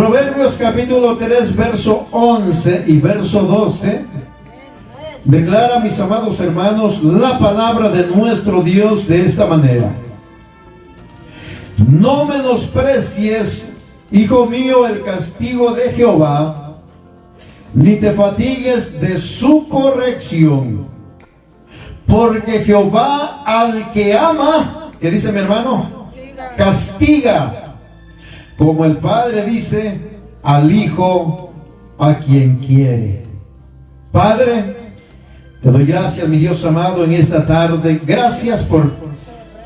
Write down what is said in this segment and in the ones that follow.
Proverbios capítulo 3, verso 11 y verso 12. Declara, mis amados hermanos, la palabra de nuestro Dios de esta manera: no menosprecies, hijo mío, el castigo de Jehová, ni te fatigues de su corrección, porque Jehová al que ama, ¿qué dice mi hermano? Castiga, como el Padre dice al Hijo a quien quiere. Padre, te doy gracias, mi Dios amado, en esta tarde. Gracias por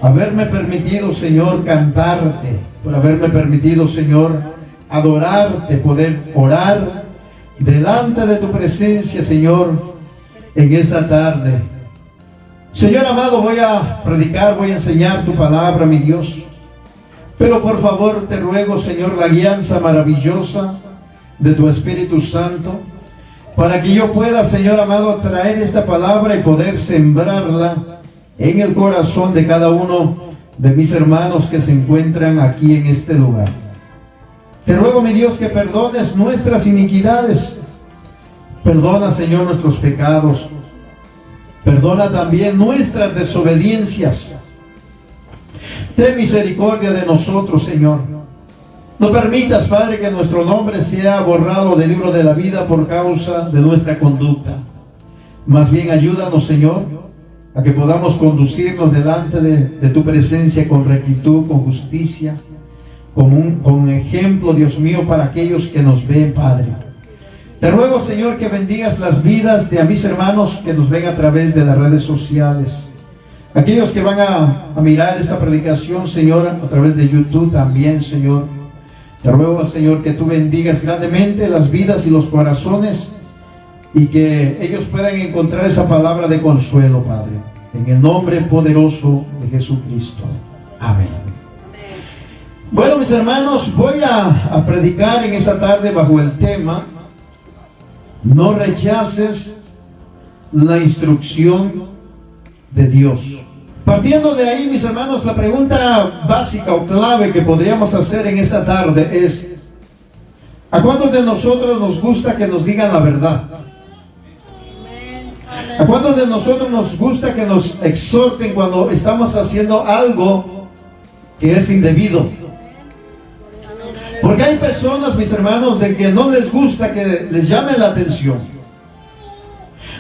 haberme permitido, Señor, cantarte, por haberme permitido, Señor, adorarte, poder orar delante de tu presencia, Señor, en esta tarde. Señor amado, voy a predicar, voy a enseñar tu palabra, mi Dios. Pero por favor te ruego, Señor, la guianza maravillosa de tu Espíritu Santo, para que yo pueda, Señor amado, traer esta palabra y poder sembrarla en el corazón de cada uno de mis hermanos que se encuentran aquí en este lugar. Te ruego, mi Dios, que perdones nuestras iniquidades. Perdona, Señor, nuestros pecados. Perdona también nuestras desobediencias. Ten misericordia de nosotros, Señor. No permitas, Padre, que nuestro nombre sea borrado del libro de la vida por causa de nuestra conducta. Más bien ayúdanos, Señor, a que podamos conducirnos delante de tu presencia con rectitud, con justicia, con ejemplo, Dios mío, para aquellos que nos ven, Padre. Te ruego, Señor, que bendigas las vidas de mis hermanos que nos ven a través de las redes sociales. Aquellos que van a mirar esta predicación, Señor, a través de YouTube también, Señor. Te ruego, Señor, que tú bendigas grandemente las vidas y los corazones y que ellos puedan encontrar esa palabra de consuelo, Padre. En el nombre poderoso de Jesucristo. Amén. Bueno, mis hermanos, voy a predicar en esta tarde bajo el tema: no rechaces la instrucción de Dios. Partiendo de ahí, mis hermanos, la pregunta básica o clave que podríamos hacer en esta tarde es: ¿a cuántos de nosotros nos gusta que nos digan la verdad? ¿A cuántos de nosotros nos gusta que nos exhorten cuando estamos haciendo algo que es indebido? Porque hay personas, mis hermanos, de que no les gusta que les llame la atención.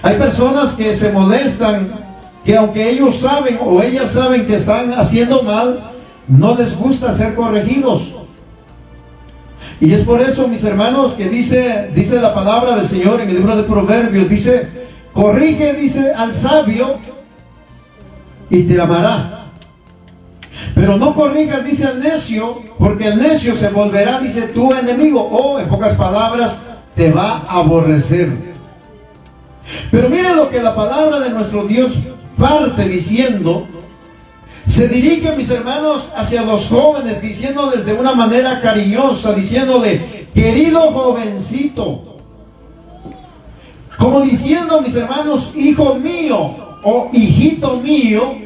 Hay personas que se molestan, que aunque ellos saben o ellas saben que están haciendo mal, no les gusta ser corregidos. Y es por eso, mis hermanos, que dice la palabra del Señor en el libro de Proverbios, dice: corrige, dice, al sabio y te amará. Pero no corrijas, dice, al necio, porque el necio se volverá, dice, tu enemigo, o en pocas palabras, te va a aborrecer. Pero miren lo que la palabra de nuestro Dios parte diciendo. Se dirige, mis hermanos, hacia los jóvenes, diciéndoles de una manera cariñosa, diciéndole: querido jovencito, como diciendo, mis hermanos, hijo mío o hijito mío,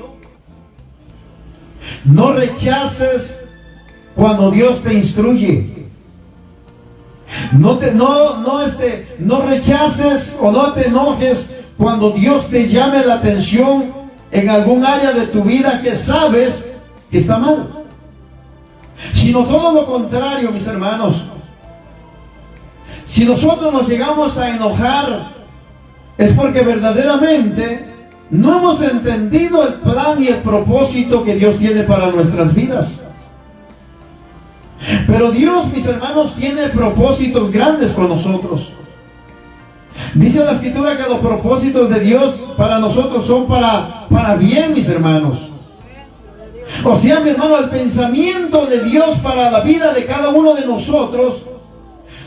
no rechaces cuando Dios te instruye. No rechaces o no te enojes cuando Dios te llame la atención en algún área de tu vida que sabes que está mal. Sino todo lo contrario, mis hermanos. Si nosotros nos llegamos a enojar, es porque verdaderamente no hemos entendido el plan y el propósito que Dios tiene para nuestras vidas. Pero Dios, mis hermanos, tiene propósitos grandes con nosotros. Dice la Escritura que los propósitos de Dios para nosotros son para bien, mis hermanos. O sea, mi hermano, el pensamiento de Dios para la vida de cada uno de nosotros,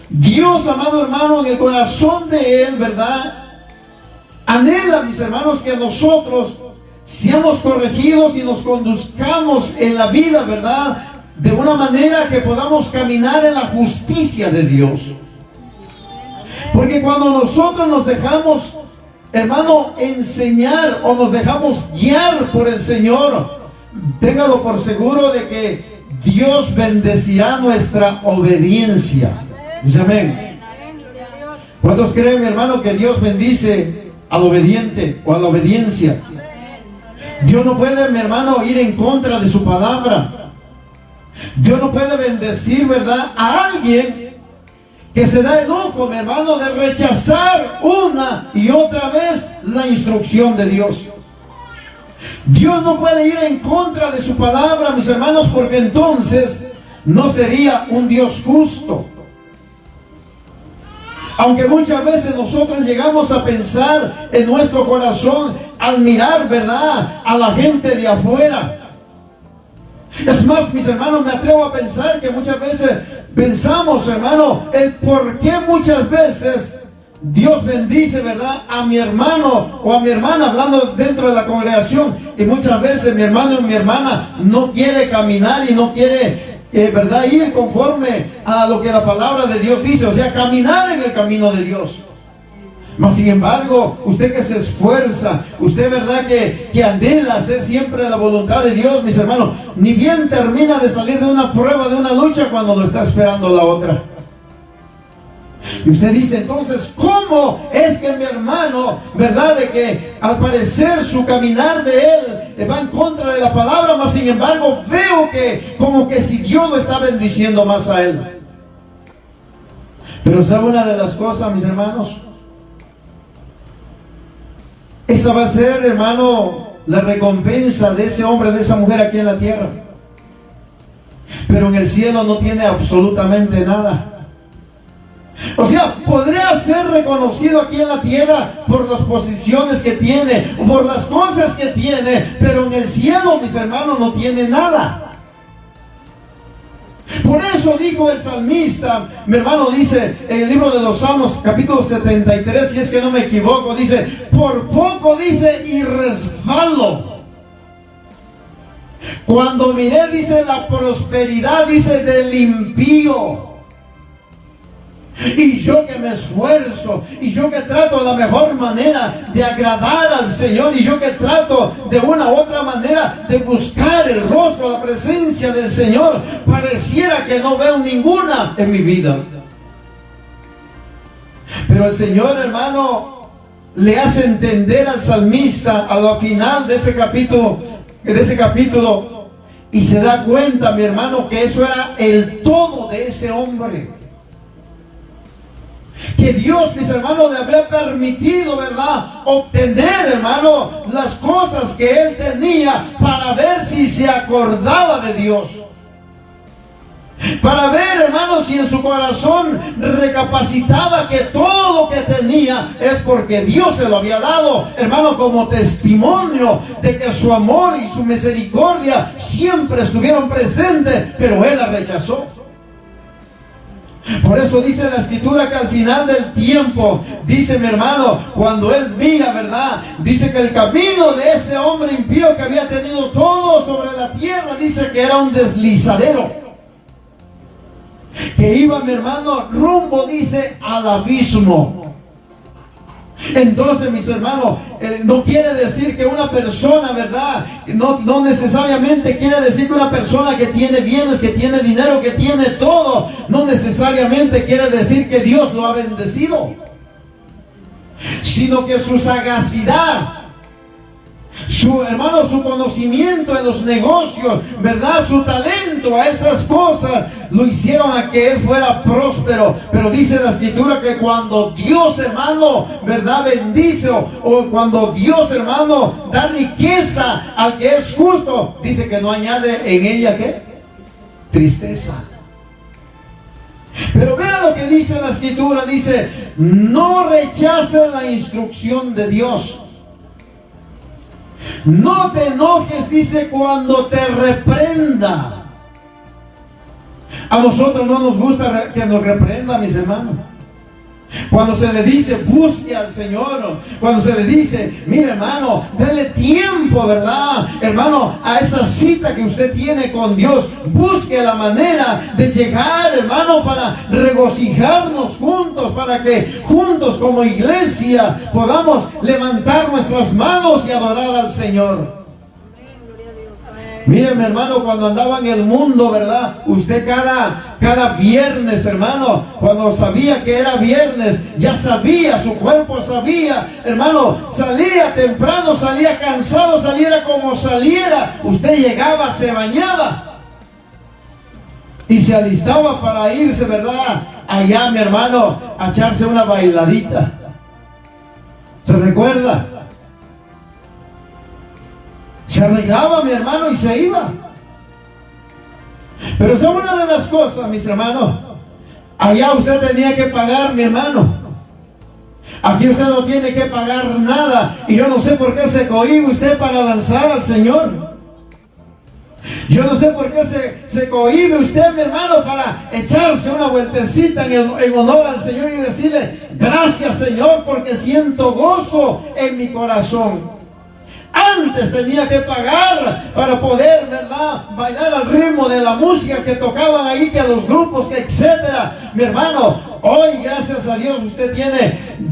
Dios, amado hermano, en el corazón de Él, ¿verdad?, anhela, mis hermanos, que nosotros seamos corregidos y nos conduzcamos en la vida, ¿verdad?, de una manera que podamos caminar en la justicia de Dios. Porque cuando nosotros nos dejamos, hermano, enseñar o nos dejamos guiar por el Señor, téngalo por seguro de que Dios bendecirá nuestra obediencia. Dice amén. ¿Cuántos creen, mi hermano, que Dios bendice al obediente o a la obediencia? Dios no puede, mi hermano, ir en contra de su palabra. Dios no puede bendecir, ¿verdad?, a alguien que se da el lujo, mi hermano, de rechazar una y otra vez la instrucción de Dios. Dios no puede ir en contra de su palabra, mis hermanos, porque entonces no sería un Dios justo. Aunque muchas veces nosotros llegamos a pensar en nuestro corazón al mirar, ¿verdad?, a la gente de afuera. Es más, mis hermanos, me atrevo a pensar que muchas veces pensamos, hermano, el por qué muchas veces Dios bendice, ¿verdad?, a mi hermano o a mi hermana, hablando dentro de la congregación, y muchas veces mi hermano y mi hermana no quiere caminar y no quiere, ¿verdad?, ir conforme a lo que la palabra de Dios dice, o sea, caminar en el camino de Dios. Mas sin embargo, usted que se esfuerza, usted, ¿verdad?, que anhela hacer siempre la voluntad de Dios, mis hermanos, ni bien termina de salir de una prueba, de una lucha, cuando lo está esperando la otra. Y usted dice, entonces, ¿cómo es que mi hermano, ¿verdad?, de que al parecer su caminar de él va en contra de la palabra, mas sin embargo veo que como que si Dios lo está bendiciendo más a él? Pero ¿sabe una de las cosas, mis hermanos? Esa va a ser, hermano, la recompensa de ese hombre, de esa mujer aquí en la tierra. Pero en el cielo no tiene absolutamente nada. O sea, podría ser reconocido aquí en la tierra por las posiciones que tiene, por las cosas que tiene, pero en el cielo, mis hermanos, no tiene nada. Por eso dijo el salmista, mi hermano, dice en el libro de los Salmos, capítulo 73, si es que no me equivoco, dice, por poco, dice, y resbalo. Cuando miré, dice, la prosperidad, dice, del impío. Y yo que me esfuerzo, y yo que trato de la mejor manera de agradar al Señor, y yo que trato de una u otra manera de buscar el rostro, la presencia del Señor, pareciera que no veo ninguna en mi vida. Pero el Señor, hermano, le hace entender al salmista a la final de ese capítulo, y se da cuenta, mi hermano, que eso era el todo de ese hombre. Que Dios, mis hermanos, le había permitido, ¿verdad?, obtener, hermano, las cosas que él tenía para ver si se acordaba de Dios. Para ver, hermano, si en su corazón recapacitaba que todo lo que tenía es porque Dios se lo había dado, hermano, como testimonio de que su amor y su misericordia siempre estuvieron presentes, pero él la rechazó. Por eso dice la escritura que al final del tiempo, dice mi hermano, cuando él mira, ¿verdad?, dice que el camino de ese hombre impío que había tenido todo sobre la tierra, dice que era un deslizadero, que iba, mi hermano, rumbo, dice, al abismo. Entonces, mis hermanos, no quiere decir que una persona, ¿verdad?, no necesariamente quiere decir que una persona que tiene bienes, que tiene dinero, que tiene todo, no necesariamente quiere decir que Dios lo ha bendecido, sino que su sagacidad, su conocimiento en los negocios, ¿verdad?, su talento a esas cosas, lo hicieron a que él fuera próspero. Pero dice la escritura que cuando Dios, hermano, ¿verdad?, bendice, o cuando Dios, hermano, da riqueza al que es justo, dice que no añade en ella, ¿qué? Tristeza. Pero vea lo que dice la escritura, dice, no rechaces la instrucción de Dios. No te enojes, dice, cuando te reprenda. A nosotros no nos gusta que nos reprenda, mis hermanos. Cuando se le dice, busque al Señor. Cuando se le dice, mire, hermano, dale tiempo, ¿verdad?, hermano, a esa cita que usted tiene con Dios. Busque la manera de llegar, hermano, para regocijarnos juntos, para que juntos como iglesia podamos levantar nuestras manos y adorar al Señor. Mire, mi hermano, cuando andaba en el mundo, ¿verdad? Usted cada viernes, hermano, cuando sabía que era viernes, ya sabía, su cuerpo sabía, hermano, salía temprano, salía cansado, saliera como saliera, usted llegaba, se bañaba y se alistaba para irse, ¿verdad? Allá, mi hermano, a echarse una bailadita. ¿Se recuerda? Se arreglaba, mi hermano, y se iba. Pero es una de las cosas, mis hermanos. Allá usted tenía que pagar, mi hermano. Aquí usted no tiene que pagar nada. Y yo no sé por qué se cohíbe usted para danzar al Señor. Yo no sé por qué se cohíbe usted, mi hermano, para echarse una vueltecita en honor al Señor y decirle: gracias, Señor, porque siento gozo en mi corazón. Antes tenía que pagar para poder, ¿verdad?, bailar al ritmo de la música que tocaban ahí, que los grupos, que etcétera. Mi hermano, hoy, gracias a Dios, usted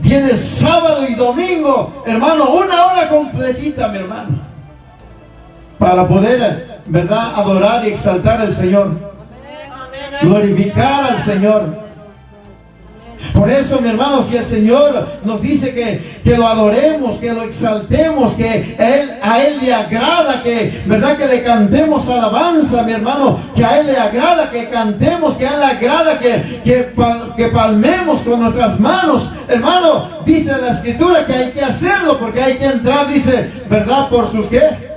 tiene sábado y domingo, hermano, una hora completita, mi hermano, para poder, ¿verdad?, adorar y exaltar al Señor, glorificar al Señor. Por eso, mi hermano, si el Señor nos dice que lo adoremos, que lo exaltemos, que a Él le agrada, que, ¿verdad?, que le cantemos alabanza, mi hermano, que a Él le agrada que cantemos, que a Él le agrada que palmemos con nuestras manos, hermano, dice la Escritura que hay que hacerlo, porque hay que entrar, dice, ¿verdad?, por sus ¿qué?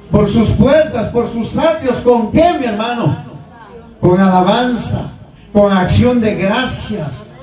Por sus puertas, por sus atrios. ¿Con qué, mi hermano? Con alabanza, con acción de gracias.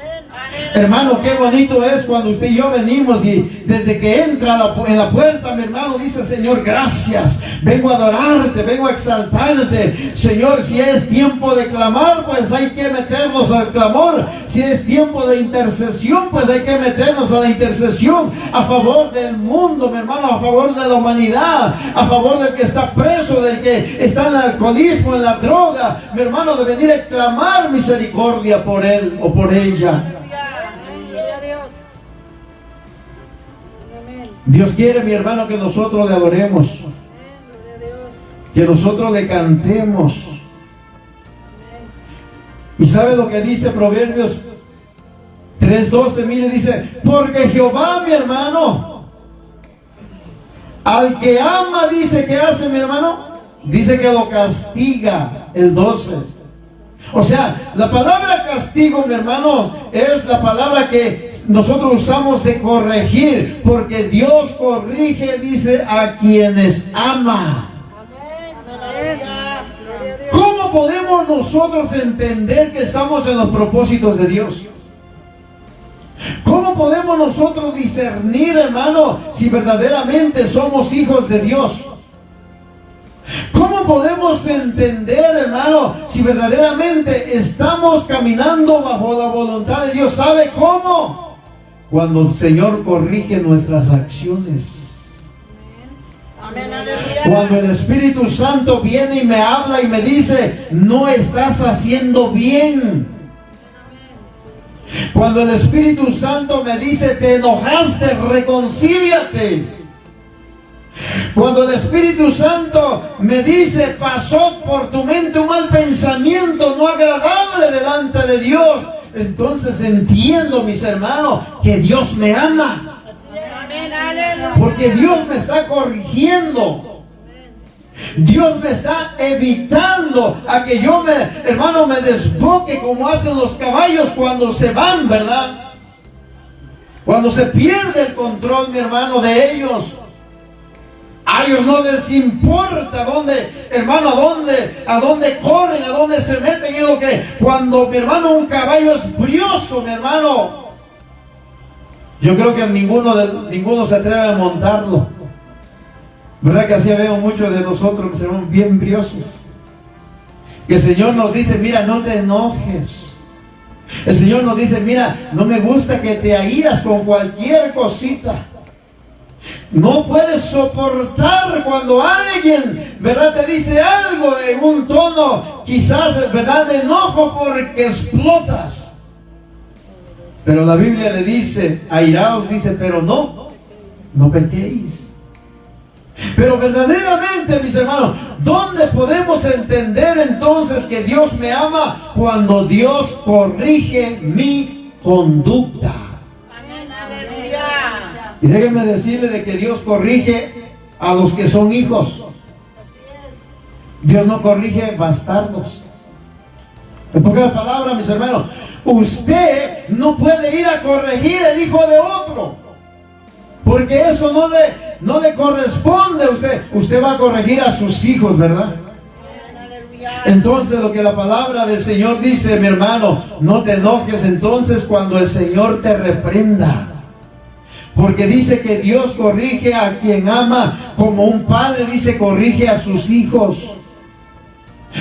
Hermano, qué bonito es cuando usted y yo venimos y desde que entra en la puerta, mi hermano, dice: Señor, gracias, vengo a adorarte, vengo a exaltarte. Señor, si es tiempo de clamar, pues hay que meternos al clamor. Si es tiempo de intercesión, pues hay que meternos a la intercesión a favor del mundo, mi hermano, a favor de la humanidad, a favor del que está preso, del que está en el alcoholismo, en la droga, mi hermano, de venir a clamar misericordia por él o por ella. Dios quiere, mi hermano, que nosotros le adoremos, que nosotros le cantemos. ¿Y sabe lo que dice Proverbios 3:12? Mire, dice: porque Jehová, mi hermano, al que ama, dice, ¿qué hace, mi hermano? Dice que lo castiga, el 12. O sea, la palabra castigo, mi hermano, es la palabra que nosotros usamos de corregir, porque Dios corrige, dice, a quienes ama. ¿Cómo podemos nosotros entender que estamos en los propósitos de Dios? ¿Cómo podemos nosotros discernir, hermano, si verdaderamente somos hijos de Dios? ¿Cómo podemos entender, hermano, si verdaderamente estamos caminando bajo la voluntad de Dios? ¿Sabe cómo? Cuando el Señor corrige nuestras acciones. Cuando el Espíritu Santo viene y me habla y me dice: no estás haciendo bien. Cuando el Espíritu Santo me dice: te enojaste, reconcíliate. Cuando el Espíritu Santo me dice: pasó por tu mente un mal pensamiento no agradable delante de Dios, entonces entiendo, mis hermanos, que Dios me ama. Porque Dios me está corrigiendo. Dios me está evitando a que yo hermano, me desboque como hacen los caballos cuando se van, ¿verdad? Cuando se pierde el control, mi hermano, de ellos. A ellos no les importa dónde, hermano, a dónde corren, a dónde se meten. Es lo que cuando, mi hermano, un caballo es brioso, mi hermano, yo creo que ninguno se atreve a montarlo. ¿Verdad que así veo muchos de nosotros que serán bien briosos? Que el Señor nos dice: mira, no te enojes. El Señor nos dice: mira, no me gusta que te airas con cualquier cosita. No puedes soportar cuando alguien, ¿verdad?, te dice algo en un tono quizás, ¿verdad?, de enojo, porque explotas. Pero la Biblia le dice: airaos, dice, pero no pequéis. Pero verdaderamente, mis hermanos, ¿dónde podemos entender entonces que Dios me ama? Cuando Dios corrige mi conducta. Y déjenme decirle de que Dios corrige a los que son hijos. Dios no corrige bastardos. En pocas palabras, mis hermanos, usted no puede ir a corregir el hijo de otro, porque eso no le corresponde a usted. Usted va a corregir a sus hijos, ¿verdad? Entonces lo que la palabra del Señor dice, mi hermano, no te enojes entonces cuando el Señor te reprenda. Porque dice que Dios corrige a quien ama, como un padre dice corrige a sus hijos.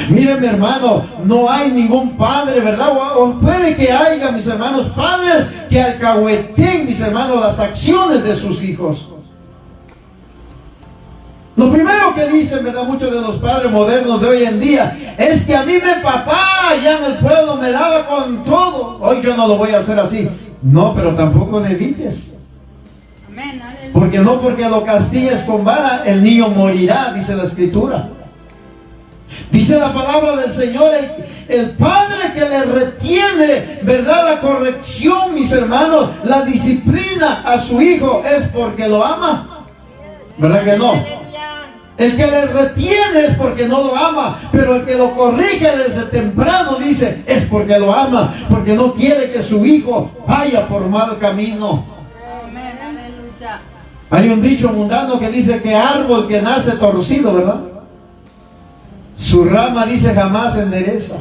Mire, mi hermano, no hay ningún padre, ¿verdad? O puede que haya, mis hermanos, padres que alcahueten, mis hermanos, las acciones de sus hijos. Lo primero que dicen, ¿verdad?, muchos de los padres modernos de hoy en día, es que a mí mi papá allá en el pueblo me daba con todo. Hoy yo no lo voy a hacer así. No, pero tampoco le evites. Porque no porque lo castigues con vara, el niño morirá, dice la Escritura. Dice la palabra del Señor, el padre que le retiene, ¿verdad?, la corrección, mis hermanos, la disciplina a su hijo, es porque lo ama. ¿Verdad que no? El que le retiene es porque no lo ama, pero el que lo corrige desde temprano, dice, es porque lo ama, porque no quiere que su hijo vaya por mal camino. Hay un dicho mundano que dice que árbol que nace torcido, ¿verdad?, su rama, dice, jamás endereza.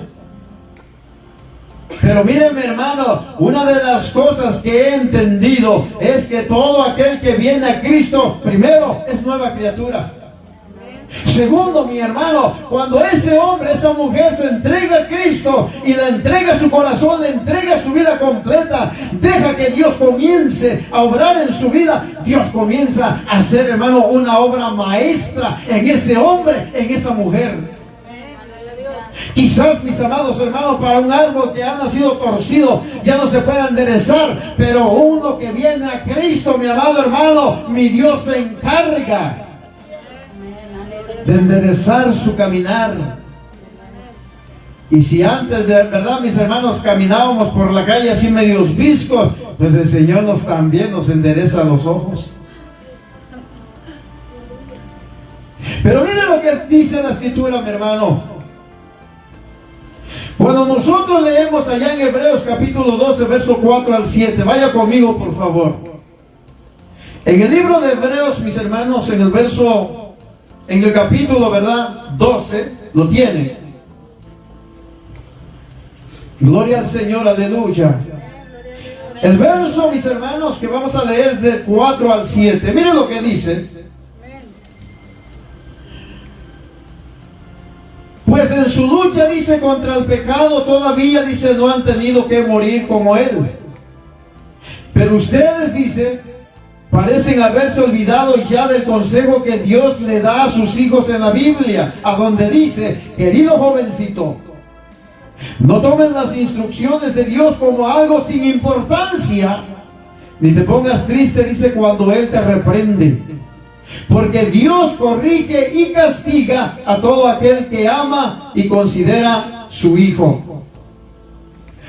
Pero miren, mi hermano, una de las cosas que he entendido es que todo aquel que viene a Cristo, primero, es nueva criatura. Segundo, mi hermano, cuando ese hombre, esa mujer se entrega a Cristo y le entrega su corazón, le entrega su vida completa, deja que Dios comience a obrar en su vida, Dios comienza a hacer, hermano, una obra maestra en ese hombre, en esa mujer. Quizás, mis amados hermanos, para un árbol que ha nacido torcido ya no se puede enderezar, pero uno que viene a Cristo, mi amado hermano, mi Dios se encarga de enderezar su caminar. Y si antes, de verdad, mis hermanos, caminábamos por la calle así medios viscos, pues el Señor también nos endereza los ojos. Pero mire lo que dice la Escritura, mi hermano. Cuando nosotros leemos allá en Hebreos capítulo 12, verso 4 al 7, vaya conmigo, por favor. En el libro de Hebreos, mis hermanos, en el capítulo, ¿verdad?, 12, lo tienen. Gloria al Señor, aleluya. El verso, mis hermanos, que vamos a leer es del 4 al 7. Miren lo que dice. Pues en su lucha, dice, contra el pecado, todavía, dice, no han tenido que morir como él. Pero ustedes, dice, parecen haberse olvidado ya del consejo que Dios le da a sus hijos en la Biblia, a donde dice, querido jovencito, no tomes las instrucciones de Dios como algo sin importancia, ni te pongas triste, dice, cuando Él te reprende. Porque Dios corrige y castiga a todo aquel que ama y considera su hijo.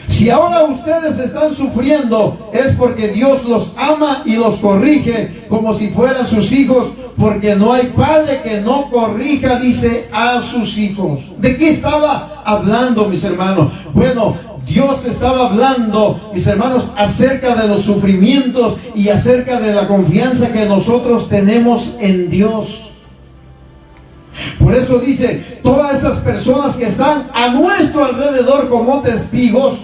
Si ahora ustedes están sufriendo, es porque Dios los ama y los corrige como si fueran sus hijos, porque no hay padre que no corrija, dice, a sus hijos. ¿De qué estaba hablando, mis hermanos? Bueno, Dios estaba hablando, mis hermanos, acerca de los sufrimientos y acerca de la confianza que nosotros tenemos en Dios. Por eso dice, todas esas personas que están a nuestro alrededor como testigos,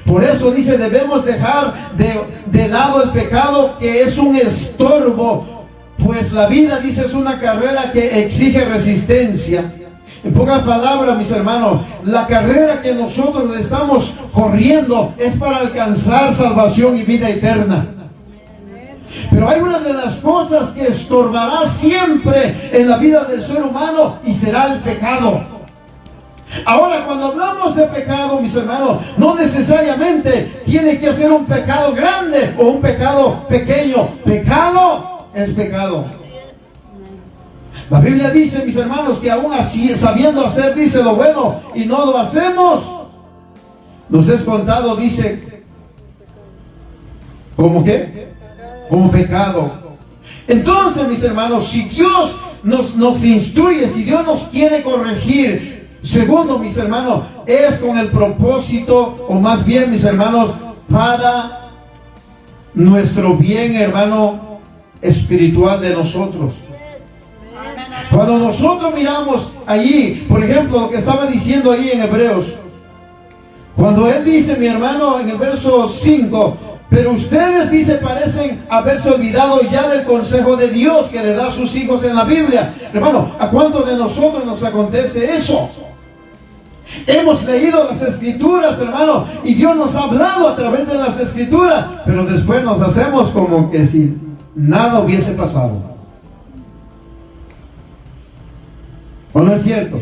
por eso dice, debemos dejar de lado el pecado, que es un estorbo, pues la vida, dice, es una carrera que exige resistencia. En pocas palabras, mis hermanos, la carrera que nosotros estamos corriendo es para alcanzar salvación y vida eterna. Pero hay una de las cosas que estorbará siempre en la vida del ser humano, y será el pecado. Ahora, cuando hablamos de pecado, mis hermanos, no necesariamente tiene que ser un pecado grande o un pecado pequeño. Pecado es pecado. La Biblia dice, mis hermanos, que aún así, sabiendo hacer, dice, lo bueno y no lo hacemos, nos es contado, dice, ¿cómo qué? Como pecado. Entonces, mis hermanos, si Dios nos instruye, si Dios nos quiere corregir, segundo, mis hermanos, es con el propósito, o más bien, mis hermanos, para nuestro bien, hermano, espiritual de nosotros. Cuando nosotros miramos allí, por ejemplo, lo que estaba diciendo ahí en Hebreos, cuando él dice, mi hermano, en el verso 5, pero ustedes, dice, parecen haberse olvidado ya del consejo de Dios que le da a sus hijos en la Biblia. Hermano, ¿a cuántos de nosotros nos acontece eso? Hemos leído las Escrituras, hermano, y Dios nos ha hablado a través de las Escrituras, pero después nos hacemos como que si nada hubiese pasado. ¿O no es cierto?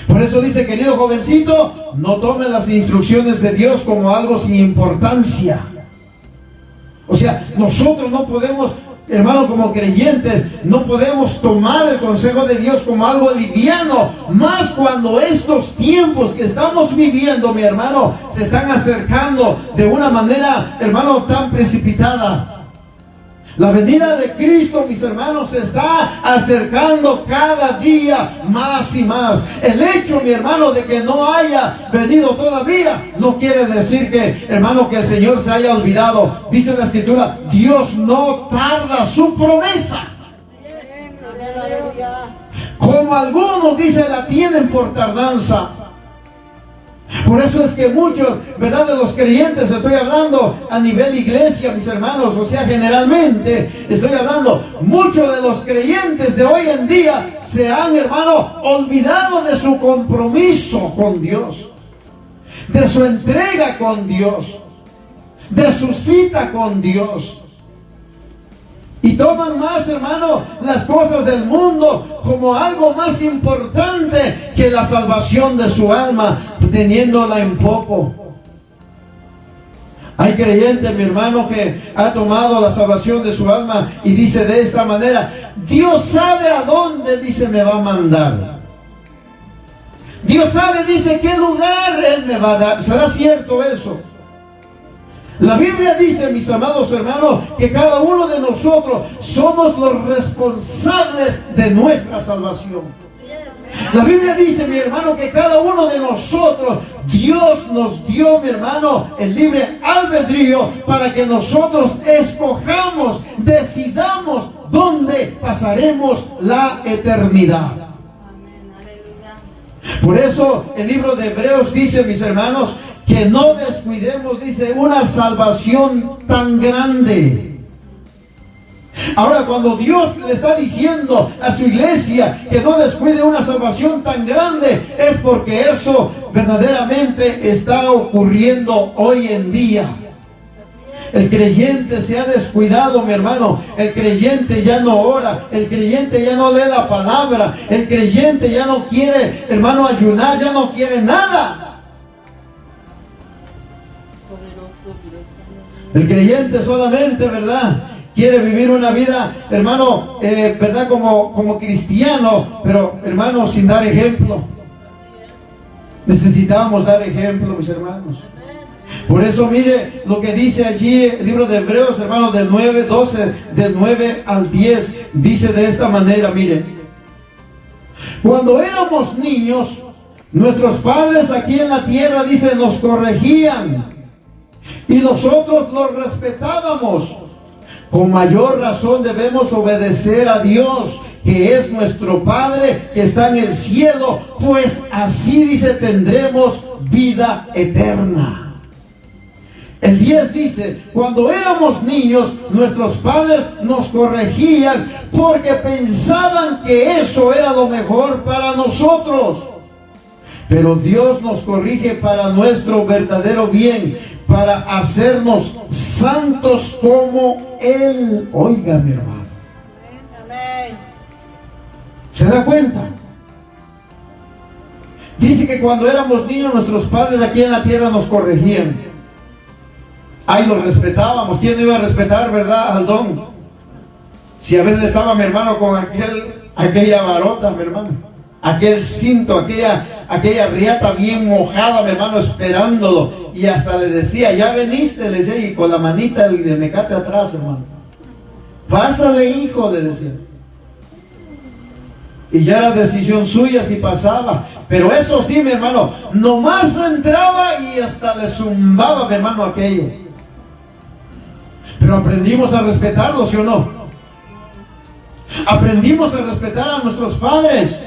Por eso dice, querido jovencito, no tome las instrucciones de Dios como algo sin importancia. O sea, nosotros no podemos, hermano, como creyentes, no podemos tomar el consejo de Dios como algo liviano, más cuando estos tiempos que estamos viviendo, mi hermano, se están acercando de una manera, hermano, tan precipitada. La venida de Cristo, mis hermanos, se está acercando cada día más y más. El hecho, mi hermano, de que no haya venido todavía, no quiere decir que, hermano, que el Señor se haya olvidado. Dice la Escritura, Dios no tarda su promesa, como algunos, dice, la tienen por tardanza. Por eso es que muchos, ¿verdad?, de los creyentes, estoy hablando a nivel iglesia, mis hermanos, o sea, generalmente estoy hablando, muchos de los creyentes de hoy en día se han, hermano, olvidado de su compromiso con Dios, de su entrega con Dios, de su cita con Dios. Y toman más, hermano, las cosas del mundo como algo más importante que la salvación de su alma, teniéndola en poco. Hay creyentes, mi hermano, que ha tomado la salvación de su alma y dice de esta manera, Dios sabe a dónde, dice, me va a mandar. Dios sabe, dice, qué lugar Él me va a dar. ¿Será cierto eso? La Biblia dice, mis amados hermanos, que cada uno de nosotros somos los responsables de nuestra salvación. La Biblia dice, mi hermano, que cada uno de nosotros, Dios nos dio, mi hermano, el libre albedrío para que nosotros escojamos, decidamos dónde pasaremos la eternidad. Por eso el libro de Hebreos dice, mis hermanos, que no descuidemos, dice, una salvación tan grande. Ahora, cuando Dios le está diciendo a su iglesia que no descuide una salvación tan grande, es porque eso verdaderamente está ocurriendo hoy en día. El creyente se ha descuidado, mi hermano. El creyente ya no ora. El creyente ya no lee la palabra. El creyente ya no quiere, hermano, ayunar. Ya no quiere nada. El creyente solamente, ¿verdad?, quiere vivir una vida, hermano, ¿verdad?, como cristiano, pero, hermano, sin dar ejemplo. Necesitamos dar ejemplo, mis hermanos. Por eso, mire lo que dice allí el libro de Hebreos, hermano, del 9:12, del 9 al 10, dice de esta manera, mire. Cuando éramos niños, nuestros padres aquí en la tierra, dice, nos corregían. Y nosotros los respetábamos. Con mayor razón debemos obedecer a Dios, que es nuestro Padre, que está en el cielo, pues así, dice, tendremos vida eterna. El 10 dice, cuando éramos niños, nuestros padres nos corregían porque pensaban que eso era lo mejor para nosotros. Pero Dios nos corrige para nuestro verdadero bien, para hacernos santos como Él. Oiga, mi hermano. ¿Se da cuenta? Dice que cuando éramos niños, nuestros padres aquí en la tierra nos corregían. Ahí los respetábamos. ¿Quién no iba a respetar, verdad, al don? Si a veces estaba mi hermano con aquel aquella varota, mi hermano, aquel cinto, aquella riata bien mojada, mi hermano, esperándolo. Y hasta le decía, ya veniste, le decía, y con la manita de mecate atrás, hermano. Pásale, hijo, le decía. Y ya era decisión suya si pasaba. Pero eso sí, mi hermano, nomás entraba y hasta le zumbaba, mi hermano, aquello. Pero aprendimos a respetarlo, ¿sí o no? Aprendimos a respetar a nuestros padres.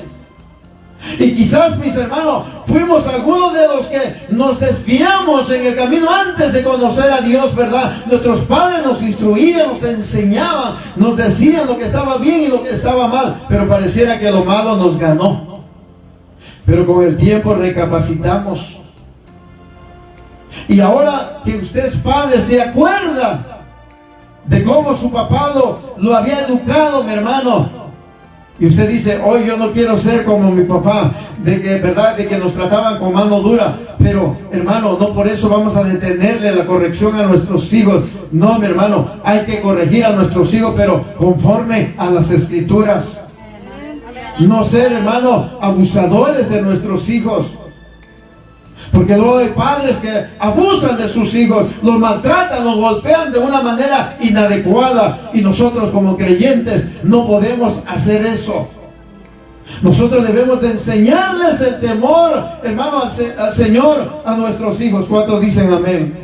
Y quizás, mis hermanos, fuimos algunos de los que nos desviamos en el camino antes de conocer a Dios, ¿verdad? Nuestros padres nos instruían, nos enseñaban, nos decían lo que estaba bien y lo que estaba mal, pero pareciera que lo malo nos ganó. Pero con el tiempo recapacitamos. Y ahora que usted es padre, se acuerda de cómo su papá lo había educado, mi hermano. Y usted dice, hoy yo no quiero ser como mi papá, de que nos trataban con mano dura. Pero, hermano, no por eso vamos a detenerle la corrección a nuestros hijos. No, mi hermano, hay que corregir a nuestros hijos, pero conforme a las Escrituras. No ser, hermano, abusadores de nuestros hijos. Porque luego hay padres que abusan de sus hijos, los maltratan, los golpean de una manera inadecuada. Y nosotros como creyentes no podemos hacer eso. Nosotros debemos de enseñarles el temor, hermano, al Señor a nuestros hijos. ¿Cuántos dicen amén?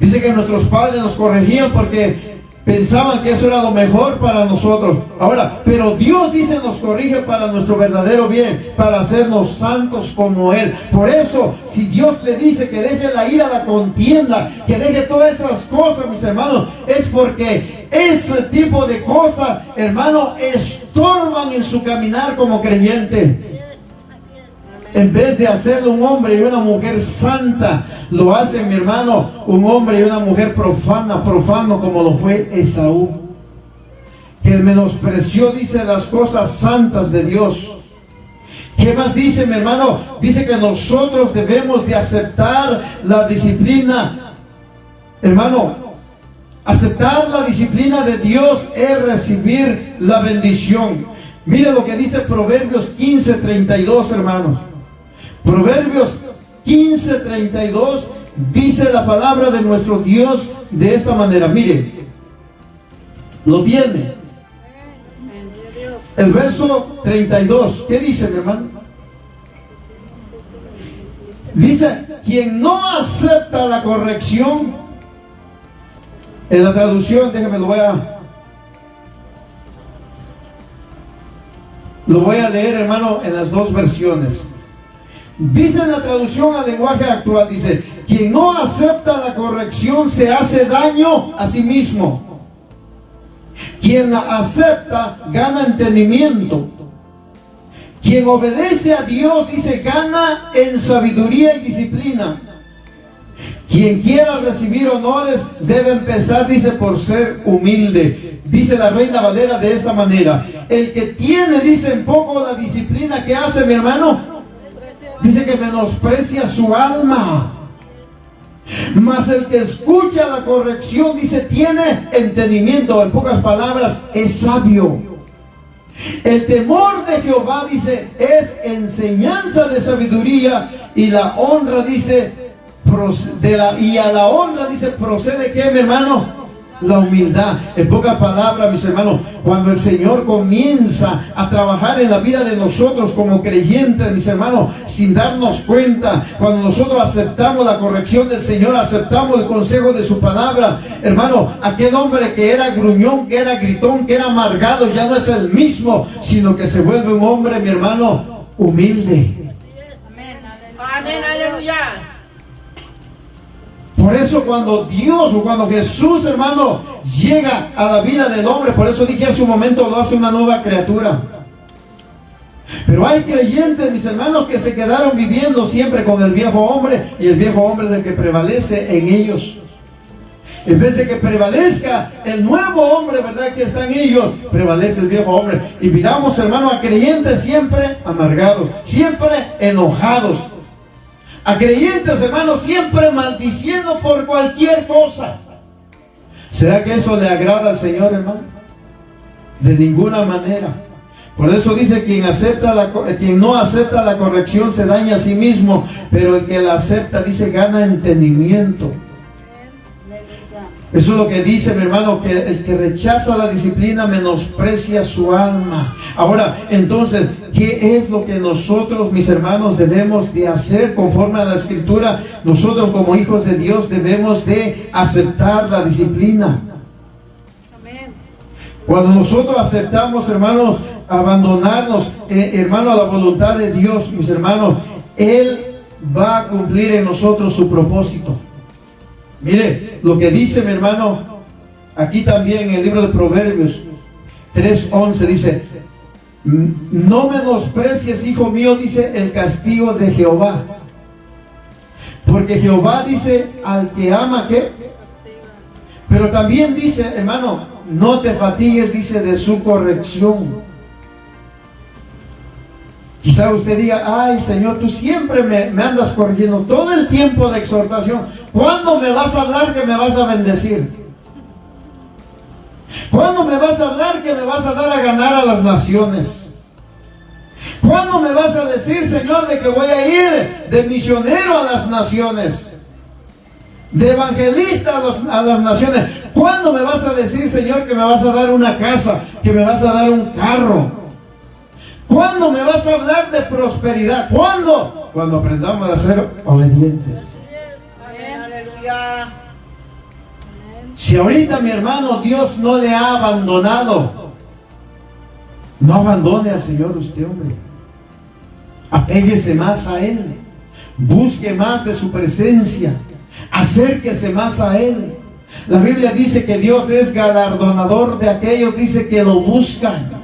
Dice que nuestros padres nos corregían porque pensaban que eso era lo mejor para nosotros. Ahora, pero Dios dice nos corrige para nuestro verdadero bien, para hacernos santos como Él. Por eso, si Dios le dice que deje la ira, la contienda, que deje todas esas cosas, mis hermanos, es porque ese tipo de cosas, hermano, estorban en su caminar como creyente. En vez de hacerlo un hombre y una mujer santa, lo hace, mi hermano, un hombre y una mujer profano como lo fue Esaú, que menospreció, dice, las cosas santas de Dios. ¿Qué más dice, mi hermano? Dice que nosotros debemos de aceptar la disciplina. Hermano, aceptar la disciplina de Dios es recibir la bendición. Mire lo que dice Proverbios 15:32, hermanos. Proverbios 15:32 dice la palabra de nuestro Dios de esta manera. Mire, lo tiene. El verso 32, ¿qué dice, mi hermano? Dice, quien no acepta la corrección, en la traducción, déjeme, lo voy a leer, hermano, en las dos versiones. Dice en la traducción al lenguaje actual, dice, quien no acepta la corrección se hace daño a sí mismo. Quien la acepta gana entendimiento. Quien obedece a Dios, dice, gana en sabiduría y disciplina. Quien quiera recibir honores debe empezar, dice, por ser humilde. Dice la Reina Valera de esta manera: el que tiene, dice, en poco la disciplina, que hace, mi hermano, dice que menosprecia su alma. Mas el que escucha la corrección, dice, tiene entendimiento. En pocas palabras, es sabio. El temor de Jehová, dice, es enseñanza de sabiduría, y la honra, dice, y a la honra, dice, procede, ¿qué, mi hermano? La humildad. En pocas palabras, mis hermanos, cuando el Señor comienza a trabajar en la vida de nosotros como creyentes, mis hermanos, sin darnos cuenta, cuando nosotros aceptamos la corrección del Señor, aceptamos el consejo de su palabra, hermano, aquel hombre que era gruñón, que era gritón, que era amargado, ya no es el mismo, sino que se vuelve un hombre, mi hermano, humilde. Amén, aleluya. Por eso cuando Dios o cuando Jesús, hermano, llega a la vida del hombre, por eso dije hace un momento, lo hace una nueva criatura. Pero hay creyentes, mis hermanos, que se quedaron viviendo siempre con el viejo hombre, y el viejo hombre es el que prevalece en ellos. En vez de que prevalezca el nuevo hombre, ¿verdad?, que está en ellos, prevalece el viejo hombre. Y miramos, hermano, a creyentes siempre amargados, siempre enojados. A creyentes, hermanos, siempre maldiciendo por cualquier cosa. ¿Será que eso le agrada al Señor, hermano? De ninguna manera. Por eso dice, quien no acepta la corrección se daña a sí mismo, pero el que la acepta, dice, gana entendimiento. Eso es lo que dice, mi hermano, que el que rechaza la disciplina menosprecia su alma. Ahora, entonces, ¿qué es lo que nosotros, mis hermanos, debemos de hacer conforme a la Escritura? Nosotros como hijos de Dios debemos de aceptar la disciplina. Cuando nosotros aceptamos, hermanos, abandonarnos, hermano, a la voluntad de Dios, mis hermanos, Él va a cumplir en nosotros su propósito. Mire lo que dice, mi hermano, aquí también en el libro de Proverbios 3:11 dice: no menosprecies, hijo mío, dice, el castigo de Jehová, porque Jehová, dice, al que ama, ¿qué? Pero también dice, hermano, no te fatigues, dice, de su corrección. Quizá usted diga: ay, Señor, tú siempre me andas corrigiendo todo el tiempo de exhortación. ¿Cuándo me vas a hablar que me vas a bendecir? ¿Cuándo me vas a hablar que me vas a dar a ganar a las naciones? ¿Cuándo me vas a decir, Señor, de que voy a ir de misionero a las naciones? De evangelista a las naciones. ¿Cuándo me vas a decir, Señor, que me vas a dar una casa, que me vas a dar un carro? ¿Cuándo me vas a hablar de prosperidad? ¿Cuándo? Cuando aprendamos a ser obedientes. Amén. Aleluya. Si ahorita, mi hermano, Dios no le ha abandonado, no abandone al Señor usted, hombre. Apéguese más a Él. Busque más de su presencia. Acérquese más a Él. La Biblia dice que Dios es galardonador de aquellos, dice, que lo buscan.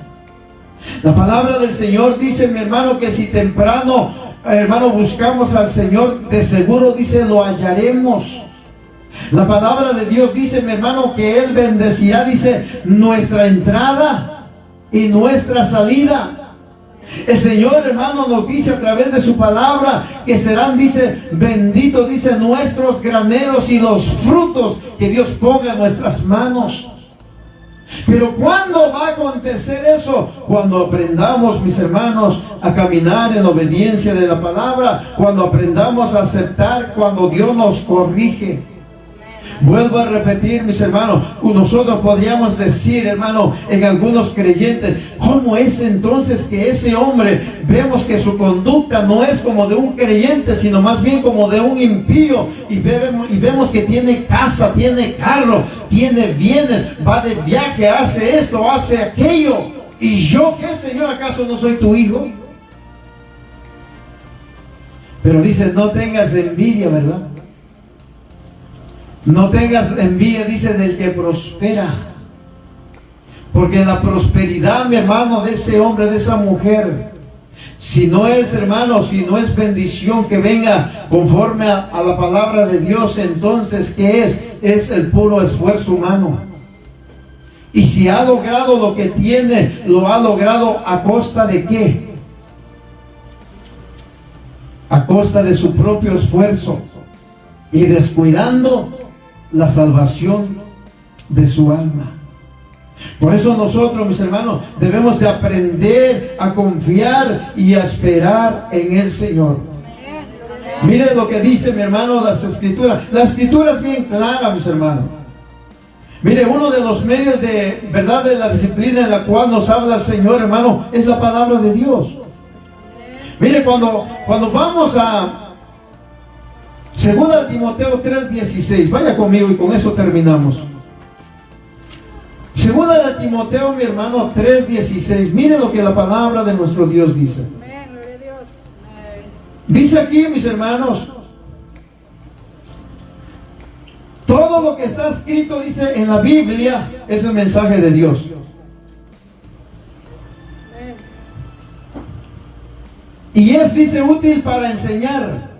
La palabra del Señor dice, mi hermano, que si temprano, hermano, buscamos al Señor, de seguro, dice, lo hallaremos. La palabra de Dios dice, mi hermano, que Él bendecirá, dice, nuestra entrada y nuestra salida. El Señor, hermano, nos dice a través de su palabra que serán, dice, benditos, dice, nuestros graneros y los frutos que Dios ponga en nuestras manos. Pero ¿cuándo va a acontecer eso? Cuando aprendamos, mis hermanos, a caminar en obediencia de la palabra, cuando aprendamos a aceptar cuando Dios nos corrige. Vuelvo a repetir, mis hermanos, nosotros podríamos decir, hermano, en algunos creyentes, ¿cómo es entonces que ese hombre, vemos que su conducta no es como de un creyente, sino más bien como de un impío, y vemos que tiene casa, tiene carro, tiene bienes, va de viaje, hace esto, hace aquello? ¿Y yo qué, Señor? ¿Acaso no soy tu hijo? Pero dice, no tengas envidia, ¿verdad? No tengas envidia, dice, del que prospera. Porque la prosperidad, mi hermano, de ese hombre, de esa mujer, si no es, hermano, si no es bendición que venga conforme a la palabra de Dios, entonces, ¿qué es? Es el puro esfuerzo humano. Y si ha logrado lo que tiene, lo ha logrado ¿a costa de qué? A costa de su propio esfuerzo y descuidando la salvación de su alma. Por eso nosotros, mis hermanos, debemos de aprender a confiar y a esperar en el Señor. Mire lo que dice, mi hermano, las Escrituras. La Escritura es bien clara, mis hermanos. Mire, uno de los medios de verdad de la disciplina en la cual nos habla el Señor, hermano, es la palabra de Dios. Mire, cuando vamos a Segunda de Timoteo 3:16, vaya conmigo y con eso terminamos. Segunda de Timoteo, mi hermano, 3:16. Mire lo que la palabra de nuestro Dios dice. Dice aquí, mis hermanos, todo lo que está escrito, dice, en la Biblia es el mensaje de Dios. Y es, dice, útil para enseñar.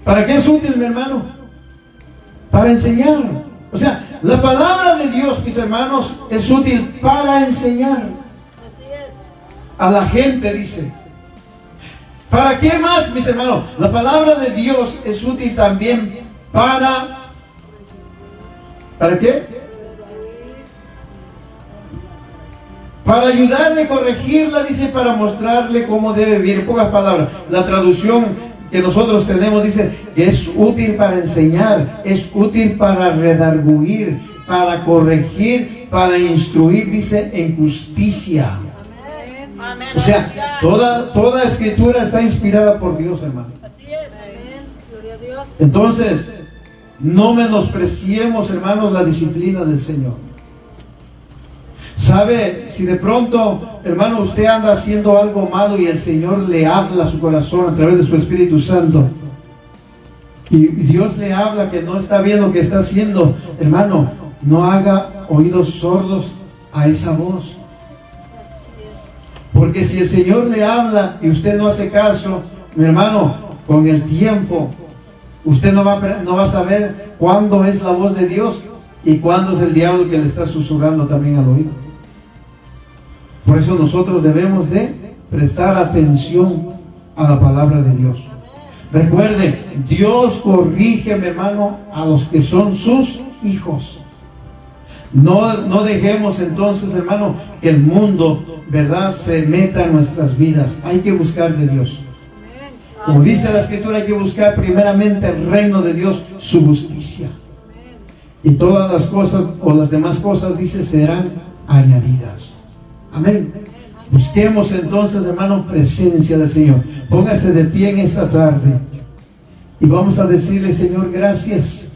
¿Para qué es útil, mi hermano? Para enseñar. O sea, la palabra de Dios, mis hermanos, es útil para enseñar a la gente, dice. ¿Para qué más, mis hermanos? La palabra de Dios es útil también ¿para qué? para ayudarle, corregirla, dice, para mostrarle cómo debe vivir. En pocas palabras, la traducción que nosotros tenemos dice que es útil para enseñar, es útil para redarguir, para corregir, para instruir, dice, en justicia. Amén. O sea, toda escritura está inspirada por Dios, hermano. Así es. Amén. Gloria a Dios. Entonces, no menospreciemos, hermanos, la disciplina del Señor. ¿Sabe? Si de pronto, hermano, usted anda haciendo algo malo y el Señor le habla a su corazón a través de su Espíritu Santo, y Dios le habla que no está bien lo que está haciendo, hermano, no haga oídos sordos a esa voz. Porque si el Señor le habla y usted no hace caso, mi hermano, con el tiempo, usted no va a saber cuándo es la voz de Dios y cuándo es el diablo que le está susurrando también al oído. Por eso nosotros debemos de prestar atención a la palabra de Dios. Recuerde, Dios corrige, mi hermano, a los que son sus hijos. No dejemos entonces, hermano, que el mundo, ¿verdad?, se meta en nuestras vidas. Hay que buscar de Dios. Como dice la Escritura, hay que buscar primeramente el reino de Dios, su justicia. Y todas las cosas, o las demás cosas, dice, serán añadidas. Amén. Busquemos entonces, hermano, presencia del Señor. Póngase de pie en esta tarde y vamos a decirle, Señor, gracias.